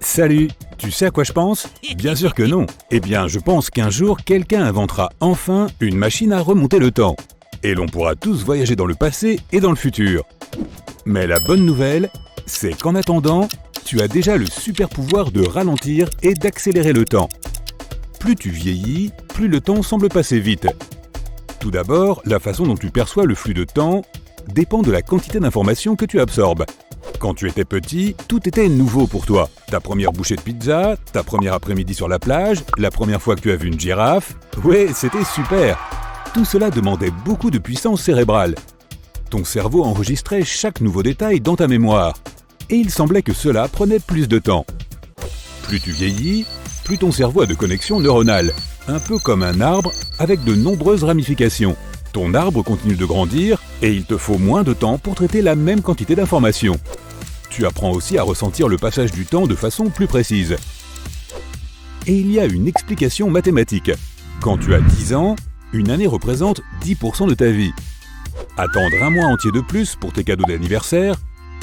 Salut, tu sais à quoi je pense? Bien sûr que non. Eh bien, je pense qu'un jour, quelqu'un inventera enfin une machine à remonter le temps. Et l'on pourra tous voyager dans le passé et dans le futur. Mais la bonne nouvelle, c'est qu'en attendant, tu as déjà le super pouvoir de ralentir et d'accélérer le temps. Plus tu vieillis, plus le temps semble passer vite. Tout d'abord, la façon dont tu perçois le flux de temps dépend de la quantité d'informations que tu absorbes. Quand tu étais petit, tout était nouveau pour toi. Ta première bouchée de pizza, ta première après-midi sur la plage, la première fois que tu as vu une girafe. Ouais, c'était super. Tout cela demandait beaucoup de puissance cérébrale. Ton cerveau enregistrait chaque nouveau détail dans ta mémoire. Et il semblait que cela prenait plus de temps. Plus tu vieillis, plus ton cerveau a de connexions neuronales. Un peu comme un arbre avec de nombreuses ramifications. Ton arbre continue de grandir et il te faut moins de temps pour traiter la même quantité d'informations. Tu apprends aussi à ressentir le passage du temps de façon plus précise. Et il y a une explication mathématique. Quand tu as 10 ans, une année représente 10% de ta vie. Attendre un mois entier de plus pour tes cadeaux d'anniversaire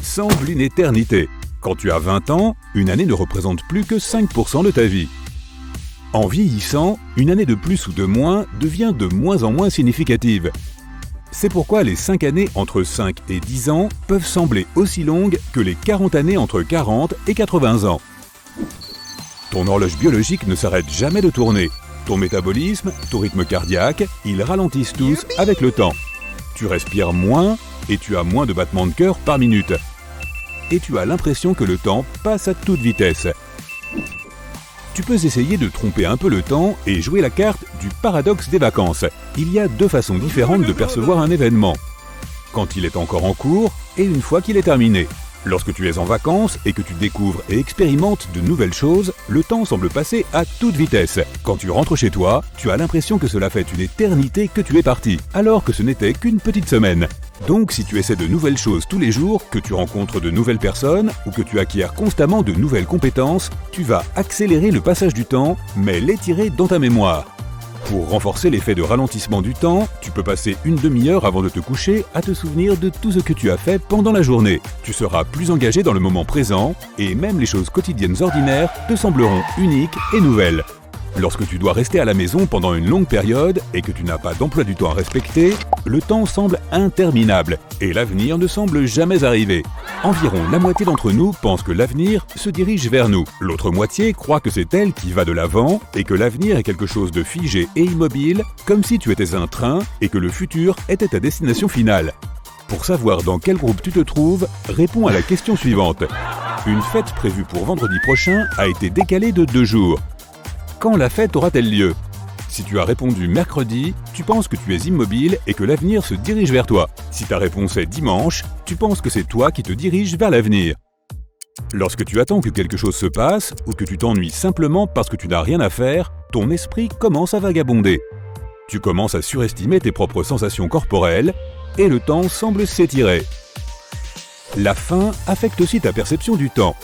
semble une éternité. Quand tu as 20 ans, une année ne représente plus que 5% de ta vie. En vieillissant, une année de plus ou de moins devient de moins en moins significative. C'est pourquoi les 5 années entre 5 et 10 ans peuvent sembler aussi longues que les 40 années entre 40 et 80 ans. Ton horloge biologique ne s'arrête jamais de tourner. Ton métabolisme, ton rythme cardiaque, ils ralentissent tous avec le temps. Tu respires moins et tu as moins de battements de cœur par minute. Et tu as l'impression que le temps passe à toute vitesse. Tu peux essayer de tromper un peu le temps et jouer la carte du paradoxe des vacances. Il y a deux façons différentes de percevoir un événement. Quand il est encore en cours et une fois qu'il est terminé. Lorsque tu es en vacances et que tu découvres et expérimentes de nouvelles choses, le temps semble passer à toute vitesse. Quand tu rentres chez toi, tu as l'impression que cela fait une éternité que tu es parti, alors que ce n'était qu'une petite semaine. Donc si tu essaies de nouvelles choses tous les jours, que tu rencontres de nouvelles personnes ou que tu acquiers constamment de nouvelles compétences, tu vas accélérer le passage du temps, mais l'étirer dans ta mémoire. Pour renforcer l'effet de ralentissement du temps, tu peux passer une demi-heure avant de te coucher à te souvenir de tout ce que tu as fait pendant la journée. Tu seras plus engagé dans le moment présent et même les choses quotidiennes ordinaires te sembleront uniques et nouvelles. Lorsque tu dois rester à la maison pendant une longue période et que tu n'as pas d'emploi du temps à respecter, le temps semble interminable et l'avenir ne semble jamais arriver. Environ la moitié d'entre nous pense que l'avenir se dirige vers nous. L'autre moitié croit que c'est elle qui va de l'avant et que l'avenir est quelque chose de figé et immobile, comme si tu étais un train et que le futur était ta destination finale. Pour savoir dans quel groupe tu te trouves, réponds à la question suivante. Une fête prévue pour vendredi prochain a été décalée de 2 jours. Quand la fête aura-t-elle lieu? Si tu as répondu mercredi, tu penses que tu es immobile et que l'avenir se dirige vers toi. Si ta réponse est dimanche, tu penses que c'est toi qui te diriges vers l'avenir. Lorsque tu attends que quelque chose se passe ou que tu t'ennuies simplement parce que tu n'as rien à faire, ton esprit commence à vagabonder. Tu commences à surestimer tes propres sensations corporelles et le temps semble s'étirer. La faim affecte aussi ta perception du temps.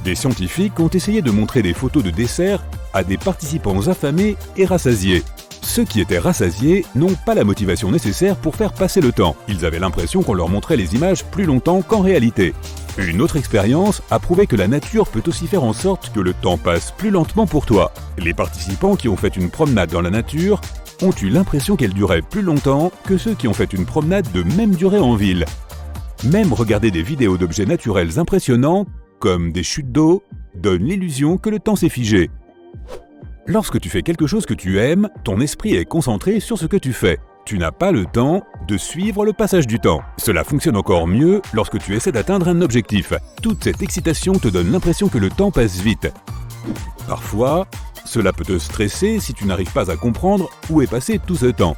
Des scientifiques ont essayé de montrer des photos de dessert à des participants affamés et rassasiés. Ceux qui étaient rassasiés n'ont pas la motivation nécessaire pour faire passer le temps. Ils avaient l'impression qu'on leur montrait les images plus longtemps qu'en réalité. Une autre expérience a prouvé que la nature peut aussi faire en sorte que le temps passe plus lentement pour toi. Les participants qui ont fait une promenade dans la nature ont eu l'impression qu'elle durait plus longtemps que ceux qui ont fait une promenade de même durée en ville. Même regarder des vidéos d'objets naturels impressionnants, comme des chutes d'eau, donne l'illusion que le temps s'est figé. Lorsque tu fais quelque chose que tu aimes, ton esprit est concentré sur ce que tu fais. Tu n'as pas le temps de suivre le passage du temps. Cela fonctionne encore mieux lorsque tu essaies d'atteindre un objectif. Toute cette excitation te donne l'impression que le temps passe vite. Parfois, cela peut te stresser si tu n'arrives pas à comprendre où est passé tout ce temps.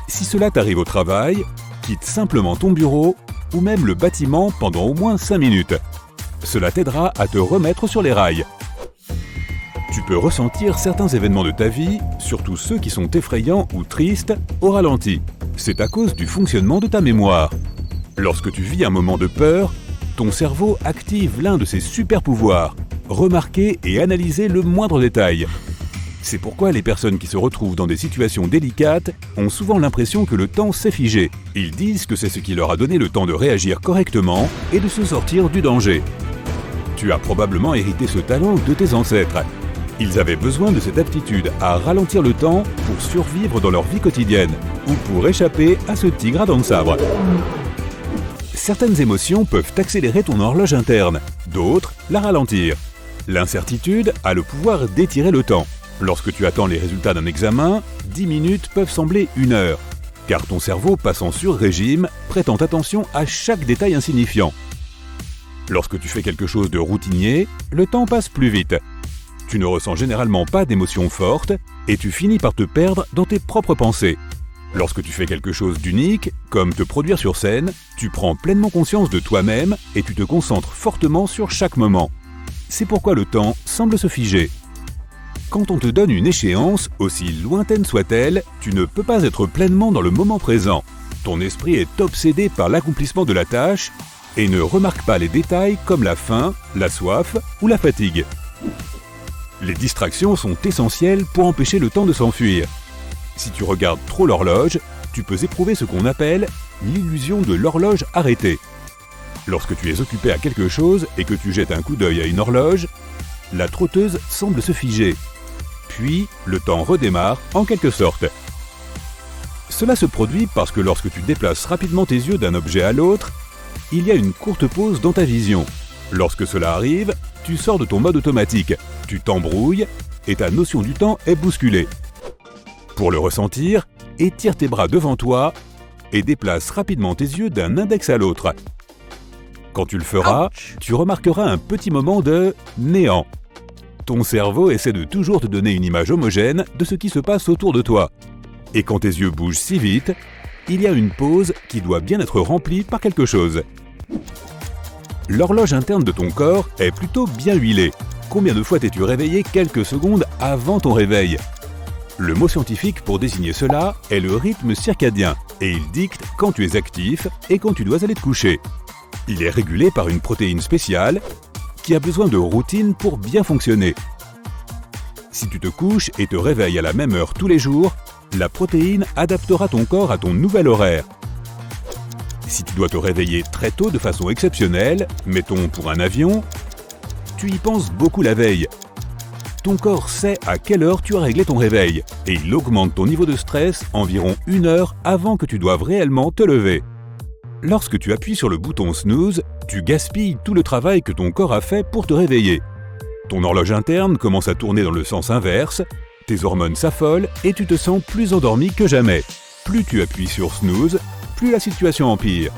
Si cela t'arrive au travail, quitte simplement ton bureau ou même le bâtiment pendant au moins 5 minutes. Cela t'aidera à te remettre sur les rails. Tu peux ressentir certains événements de ta vie, surtout ceux qui sont effrayants ou tristes, au ralenti. C'est à cause du fonctionnement de ta mémoire. Lorsque tu vis un moment de peur, ton cerveau active l'un de ses super pouvoirs, remarquer et analyser le moindre détail. C'est pourquoi les personnes qui se retrouvent dans des situations délicates ont souvent l'impression que le temps s'est figé. Ils disent que c'est ce qui leur a donné le temps de réagir correctement et de se sortir du danger. Tu as probablement hérité ce talent de tes ancêtres. Ils avaient besoin de cette aptitude à ralentir le temps pour survivre dans leur vie quotidienne ou pour échapper à ce tigre à dents de sabre. Certaines émotions peuvent accélérer ton horloge interne, d'autres la ralentir. L'incertitude a le pouvoir d'étirer le temps. Lorsque tu attends les résultats d'un examen, 10 minutes peuvent sembler 1 heure, car ton cerveau passe en sur-régime, prêtant attention à chaque détail insignifiant. Lorsque tu fais quelque chose de routinier, le temps passe plus vite. Tu ne ressens généralement pas d'émotions fortes et tu finis par te perdre dans tes propres pensées. Lorsque tu fais quelque chose d'unique, comme te produire sur scène, tu prends pleinement conscience de toi-même et tu te concentres fortement sur chaque moment. C'est pourquoi le temps semble se figer. Quand on te donne une échéance, aussi lointaine soit-elle, tu ne peux pas être pleinement dans le moment présent. Ton esprit est obsédé par l'accomplissement de la tâche et ne remarque pas les détails comme la faim, la soif ou la fatigue. Les distractions sont essentielles pour empêcher le temps de s'enfuir. Si tu regardes trop l'horloge, tu peux éprouver ce qu'on appelle l'illusion de l'horloge arrêtée. Lorsque tu es occupé à quelque chose et que tu jettes un coup d'œil à une horloge, la trotteuse semble se figer. Puis, le temps redémarre en quelque sorte. Cela se produit parce que lorsque tu déplaces rapidement tes yeux d'un objet à l'autre, il y a une courte pause dans ta vision. Lorsque cela arrive, tu sors de ton mode automatique, tu t'embrouilles et ta notion du temps est bousculée. Pour le ressentir, étire tes bras devant toi et déplace rapidement tes yeux d'un index à l'autre. Quand tu le feras, tu remarqueras un petit moment de néant. Ton cerveau essaie de toujours te donner une image homogène de ce qui se passe autour de toi. Et quand tes yeux bougent si vite, il y a une pause qui doit bien être remplie par quelque chose. L'horloge interne de ton corps est plutôt bien huilée. Combien de fois t'es-tu réveillé quelques secondes avant ton réveil? Le mot scientifique pour désigner cela est le rythme circadien et il dicte quand tu es actif et quand tu dois aller te coucher. Il est régulé par une protéine spéciale qui a besoin de routine pour bien fonctionner. Si tu te couches et te réveilles à la même heure tous les jours, la protéine adaptera ton corps à ton nouvel horaire. Si tu dois te réveiller très tôt de façon exceptionnelle, mettons pour un avion, tu y penses beaucoup la veille. Ton corps sait à quelle heure tu as réglé ton réveil et il augmente ton niveau de stress environ 1 heure avant que tu doives réellement te lever. Lorsque tu appuies sur le bouton snooze, tu gaspilles tout le travail que ton corps a fait pour te réveiller. Ton horloge interne commence à tourner dans le sens inverse, tes hormones s'affolent et tu te sens plus endormi que jamais. Plus tu appuies sur snooze, plus la situation empire.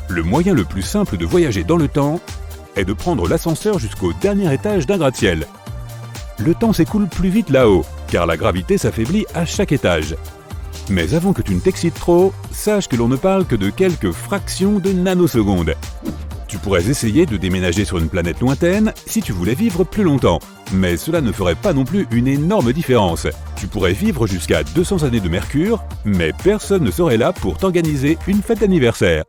Le moyen le plus simple de voyager dans le temps est de prendre l'ascenseur jusqu'au dernier étage d'un gratte-ciel. Le temps s'écoule plus vite là-haut, car la gravité s'affaiblit à chaque étage. Mais avant que tu ne t'excites trop, sache que l'on ne parle que de quelques fractions de nanosecondes. Tu pourrais essayer de déménager sur une planète lointaine si tu voulais vivre plus longtemps. Mais cela ne ferait pas non plus une énorme différence. Tu pourrais vivre jusqu'à 200 années de Mercure, mais personne ne serait là pour t'organiser une fête d'anniversaire.